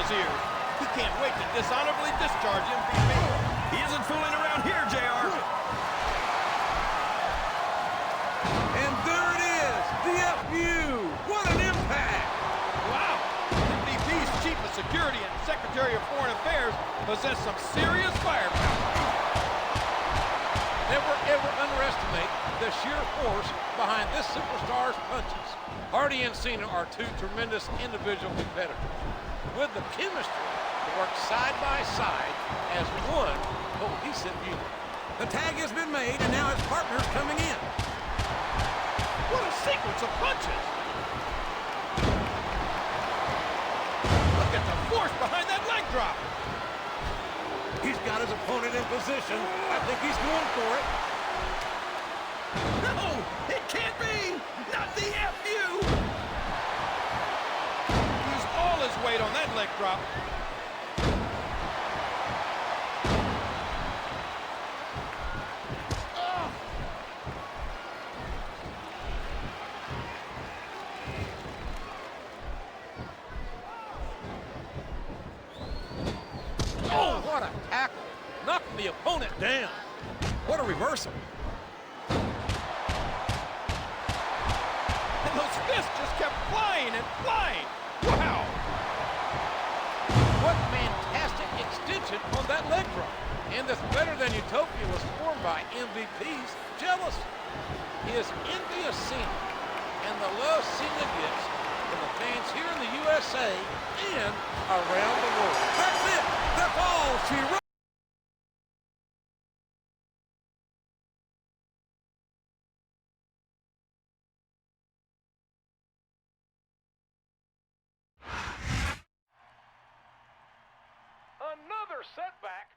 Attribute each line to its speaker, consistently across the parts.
Speaker 1: his ears. He can't wait to dishonorably discharge MVP.
Speaker 2: He isn't fooling around here, JR.
Speaker 3: And there it is, the FU. What an impact.
Speaker 1: Wow. MVP's chief of security and Secretary of Foreign Affairs possess some serious firepower. Never, ever underestimate the sheer force behind this superstar's punches. Hardy and Cena are two tremendous individual competitors with the chemistry to work side by side as one cohesive unit.
Speaker 3: The tag has been made, and now his partner's coming in.
Speaker 1: What a sequence of punches! Look at the force behind that leg drop!
Speaker 3: He's got his opponent in position. I think he's going for it.
Speaker 2: No, it can't be. Not the FU.
Speaker 1: Used all his weight on that leg drop. Oh, what a tackle. Knocked the opponent down.
Speaker 3: What a reversal.
Speaker 1: And those fists just kept flying and flying. Wow. What fantastic extension on that leg drop. And this better than utopia was formed by MVP's jealousy. His envious Cena and the love Cena gets from the fans here in the USA and around the world.
Speaker 3: That's it. That's all she wrote.
Speaker 1: Another setback.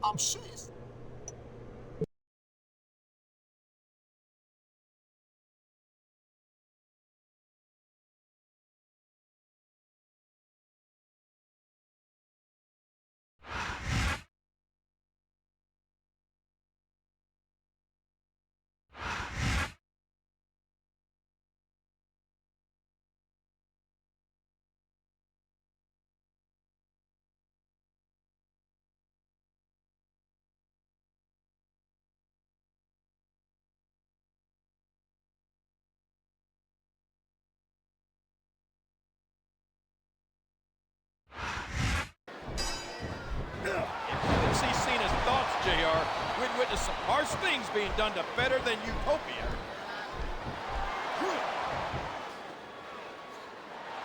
Speaker 4: I'm serious.
Speaker 1: JR, we'd witness some harsh things being done to better than utopia.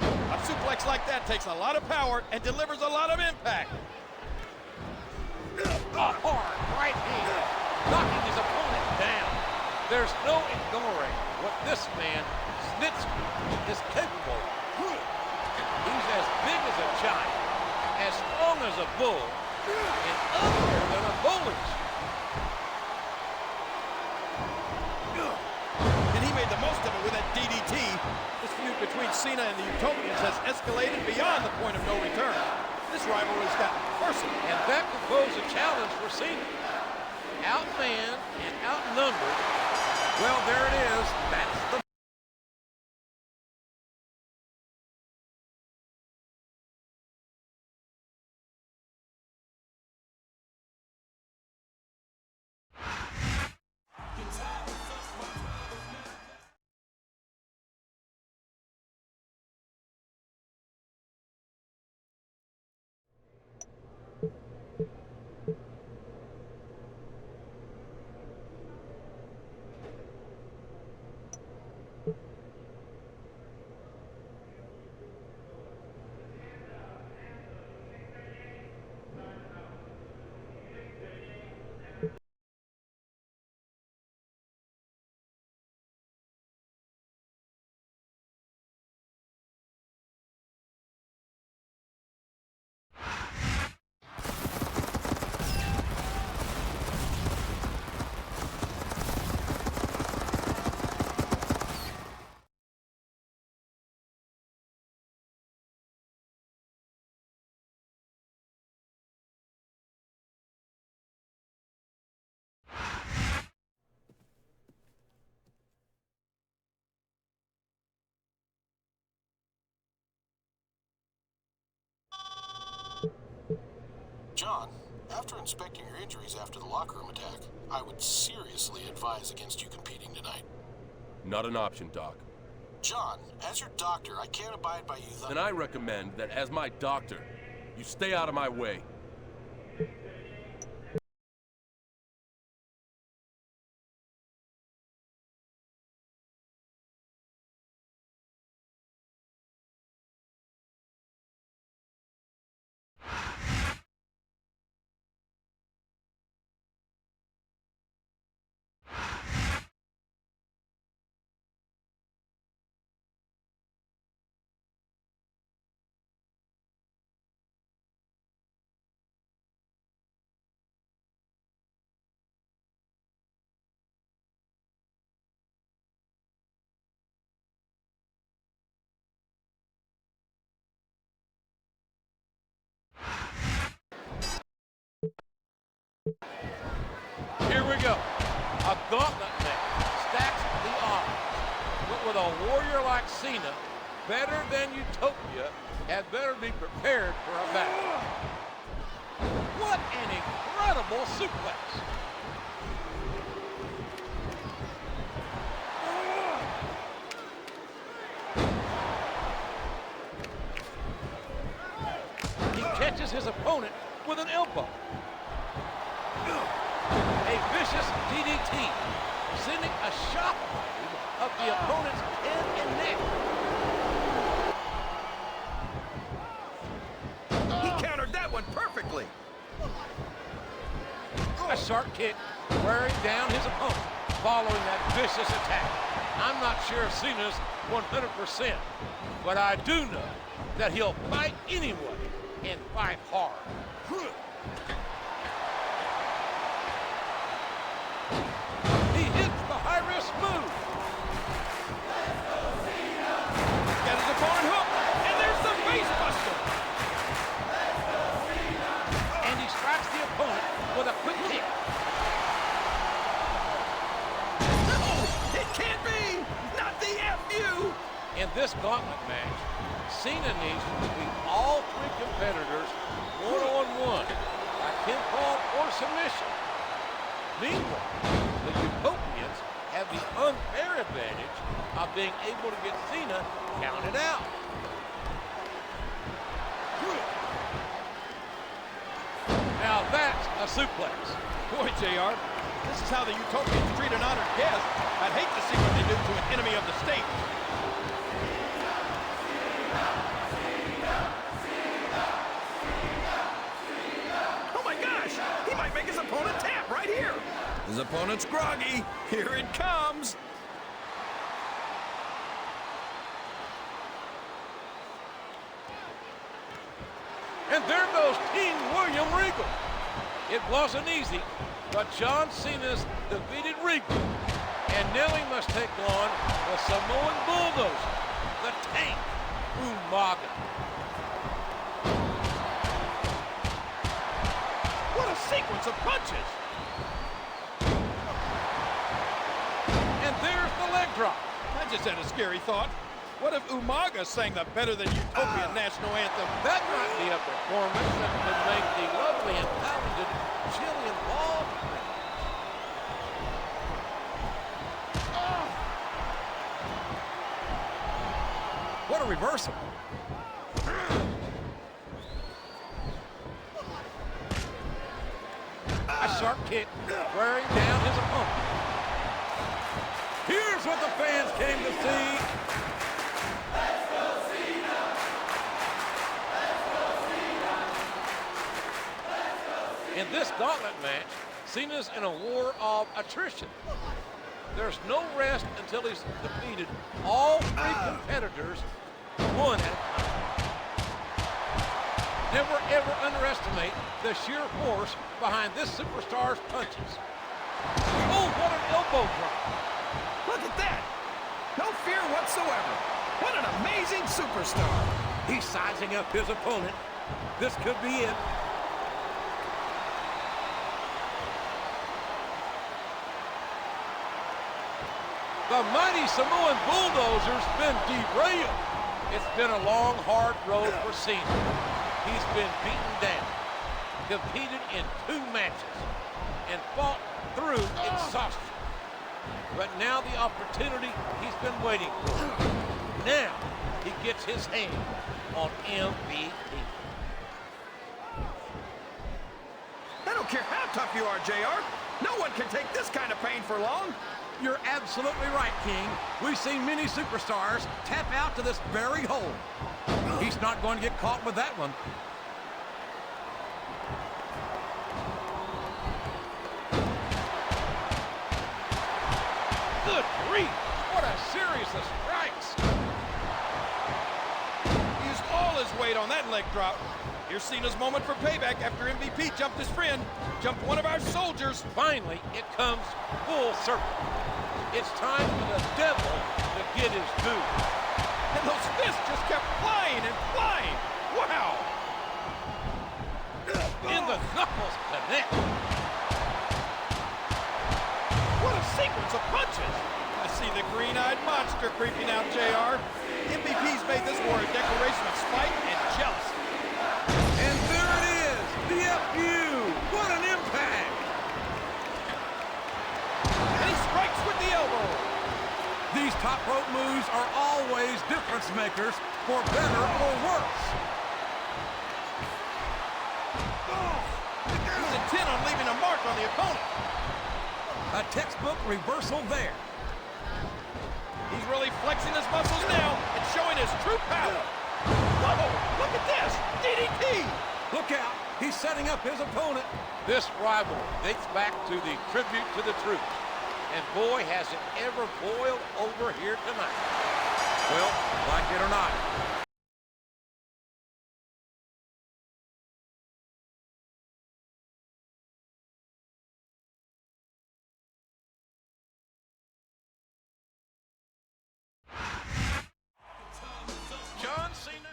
Speaker 1: A suplex like that takes a lot of power and delivers a lot of impact. A hard right hand, knocking his opponent down. There's no ignoring what this man, Snitsky, is capable of. He's as big as a giant, as strong as a bull, and uglier than a bullish. And he made the most of it with that DDT. This feud between Cena and the Utopians has escalated beyond the point of no return. This rivalry's gotten personal, and that could pose a challenge for Cena. Outmanned and outnumbered. Well, there it is. That's the
Speaker 4: John, after inspecting your injuries after the locker room attack, I would seriously advise against you competing tonight.
Speaker 5: Not an option, Doc.
Speaker 4: John, as your doctor, I can't abide by you.
Speaker 5: Then I recommend that as my doctor, you stay out of my way.
Speaker 1: Here we go. A gauntlet match stacks the odds. But with a warrior like Cena, better than Utopia, had better be prepared for a battle. What an incredible suplex. He catches his opponent with an elbow. A vicious DDT, sending a shockwave up the opponent's head and neck.
Speaker 2: He countered that one perfectly.
Speaker 1: A sharp kick wearing down his opponent following that vicious attack. I'm not sure if Cena's 100%, but I do know that he'll fight anyway and fight hard. He hits the high-risk move.
Speaker 2: Got his opponent hooked, and there's the face buster.
Speaker 1: And he strikes the opponent with a quick kick.
Speaker 2: No, it can't be. Not the FU.
Speaker 1: In this gauntlet match, Cena needs to defeat all three competitors one-on-one by pinfall or submission. Meanwhile, the Utopians have the unfair advantage of being able to get Cena counted out. Now that's a suplex.
Speaker 2: Boy, JR, this is how the Utopians treat an honored guest. I'd hate to see what they do to an enemy of the state. Oh my gosh! He might make his opponent tap right here. His opponent's groggy. Here it comes.
Speaker 1: And there goes King William Regal. It wasn't easy, but John Cena's defeated Regal. And now he must take on the Samoan Bulldozer, the Tank, Umaga.
Speaker 2: What a sequence of punches.
Speaker 1: And there's the leg drop.
Speaker 2: I just had a scary thought. What if Umaga sang the Better Than Utopia national anthem?
Speaker 1: That might be a performance that could make the lovely and talented Jillian Ball.
Speaker 2: What a reversal.
Speaker 1: A sharp kick wearing down his opponent. Here's what the fans came to see. In this gauntlet match, Cena's in a war of attrition. There's no rest until he's defeated all three competitors one at a time. Never ever underestimate the sheer force behind this superstar's punches. Oh, what an elbow drop.
Speaker 2: Look at that. No fear whatsoever. What an amazing superstar.
Speaker 1: He's sizing up his opponent. This could be it. The mighty Samoan Bulldozer's been derailed. It's been a long, hard road for Cena. He's been beaten down. competed in 2 matches and fought through exhaustion. But now the opportunity he's been waiting for. Now he gets his hand on MVP.
Speaker 2: I don't care how tough you are, JR. No one can take this kind of pain for long.
Speaker 3: You're absolutely right, King. We've seen many superstars tap out to this very hole. He's not going to get caught with that one.
Speaker 1: Good grief! What a series of strikes!
Speaker 2: He used all his weight on that leg drop. Here's Cena's moment for payback after MVP jumped his friend, jumped one of our soldiers.
Speaker 1: Finally, it comes full circle. It's time for the devil to get his due.
Speaker 2: And those fists just kept flying and flying. Wow!
Speaker 1: And the knuckles connect.
Speaker 2: What a sequence of punches! I see the green-eyed monster creeping out, JR. MVP's made this war a declaration of spite and jealousy.
Speaker 3: And there it is, the FU. What an impact!
Speaker 2: And he strikes with the elbow.
Speaker 3: These top rope moves are always difference makers, for better or worse.
Speaker 2: He's intent on leaving a mark on the opponent.
Speaker 3: A textbook reversal there.
Speaker 2: He's really flexing his muscles now and showing his true power. Whoa, look at this, DDT.
Speaker 3: Look out, he's setting up his opponent.
Speaker 1: This rivalry dates back to the tribute to the troops. And boy, has it ever boiled over here tonight.
Speaker 3: Well, like it or not,
Speaker 1: John Cena.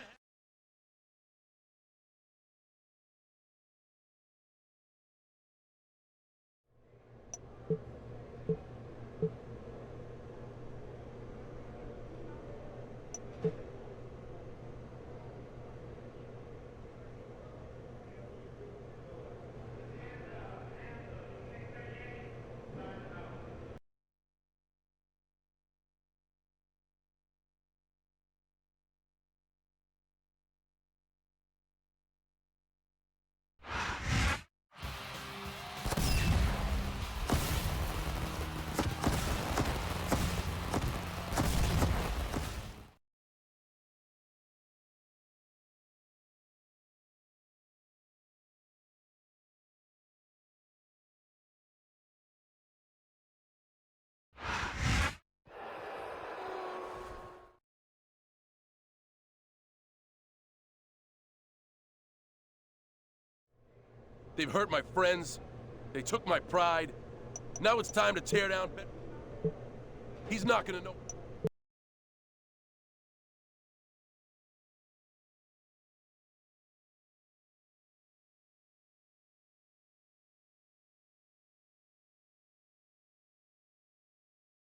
Speaker 5: They've hurt my friends. They took my pride. Now it's time to tear down. He's not gonna know.